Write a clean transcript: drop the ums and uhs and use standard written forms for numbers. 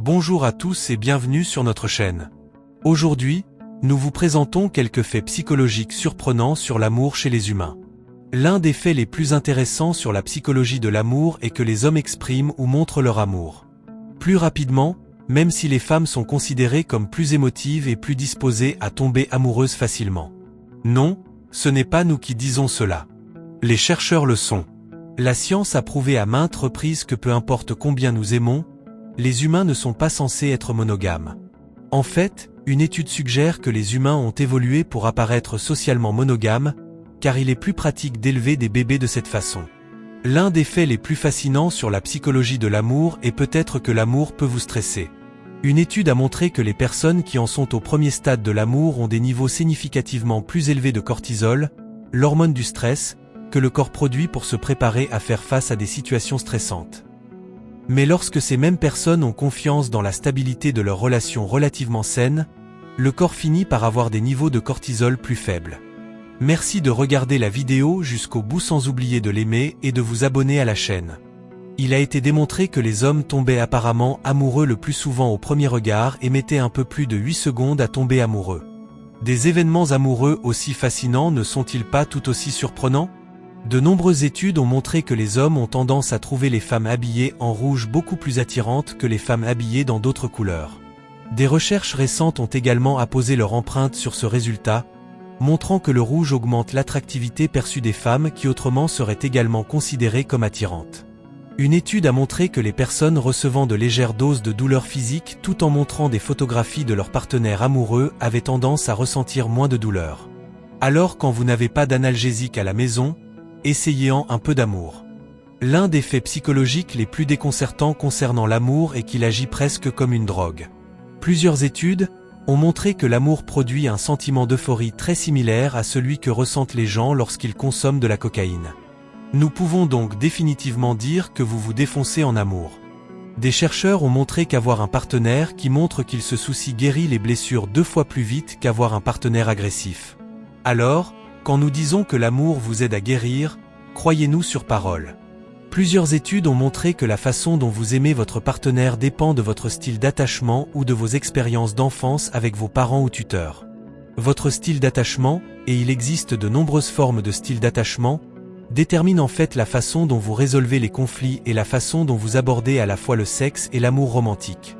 Bonjour à tous et bienvenue sur notre chaîne. Aujourd'hui, nous vous présentons quelques faits psychologiques surprenants sur l'amour chez les humains. L'un des faits les plus intéressants sur la psychologie de l'amour est que les hommes expriment ou montrent leur amour plus rapidement, même si les femmes sont considérées comme plus émotives et plus disposées à tomber amoureuses facilement. Non, ce n'est pas nous qui disons cela. Les chercheurs le sont. La science a prouvé à maintes reprises que peu importe combien nous aimons, les humains ne sont pas censés être monogames. En fait, une étude suggère que les humains ont évolué pour apparaître socialement monogames, car il est plus pratique d'élever des bébés de cette façon. L'un des faits les plus fascinants sur la psychologie de l'amour est peut-être que l'amour peut vous stresser. Une étude a montré que les personnes qui en sont au premier stade de l'amour ont des niveaux significativement plus élevés de cortisol, l'hormone du stress, que le corps produit pour se préparer à faire face à des situations stressantes. Mais lorsque ces mêmes personnes ont confiance dans la stabilité de leur relation relativement saine, le corps finit par avoir des niveaux de cortisol plus faibles. Merci de regarder la vidéo jusqu'au bout sans oublier de l'aimer et de vous abonner à la chaîne. Il a été démontré que les hommes tombaient apparemment amoureux le plus souvent au premier regard et mettaient un peu plus de 8 secondes à tomber amoureux. Des événements amoureux aussi fascinants ne sont-ils pas tout aussi surprenants ? De nombreuses études ont montré que les hommes ont tendance à trouver les femmes habillées en rouge beaucoup plus attirantes que les femmes habillées dans d'autres couleurs. Des recherches récentes ont également apposé leur empreinte sur ce résultat, montrant que le rouge augmente l'attractivité perçue des femmes qui autrement seraient également considérées comme attirantes. Une étude a montré que les personnes recevant de légères doses de douleur physique tout en montrant des photographies de leurs partenaires amoureux avaient tendance à ressentir moins de douleur. Alors quand vous n'avez pas d'analgésique à la maison, essayez-en un peu d'amour. L'un des faits psychologiques les plus déconcertants concernant l'amour est qu'il agit presque comme une drogue. Plusieurs études ont montré que l'amour produit un sentiment d'euphorie très similaire à celui que ressentent les gens lorsqu'ils consomment de la cocaïne. Nous pouvons donc définitivement dire que vous vous défoncez en amour. Des chercheurs ont montré qu'avoir un partenaire qui montre qu'il se soucie guérit les blessures 2 fois plus vite qu'avoir un partenaire agressif. Alors, quand nous disons que l'amour vous aide à guérir, croyez-nous sur parole. Plusieurs études ont montré que la façon dont vous aimez votre partenaire dépend de votre style d'attachement ou de vos expériences d'enfance avec vos parents ou tuteurs. Votre style d'attachement, et il existe de nombreuses formes de style d'attachement, détermine en fait la façon dont vous résolvez les conflits et la façon dont vous abordez à la fois le sexe et l'amour romantique.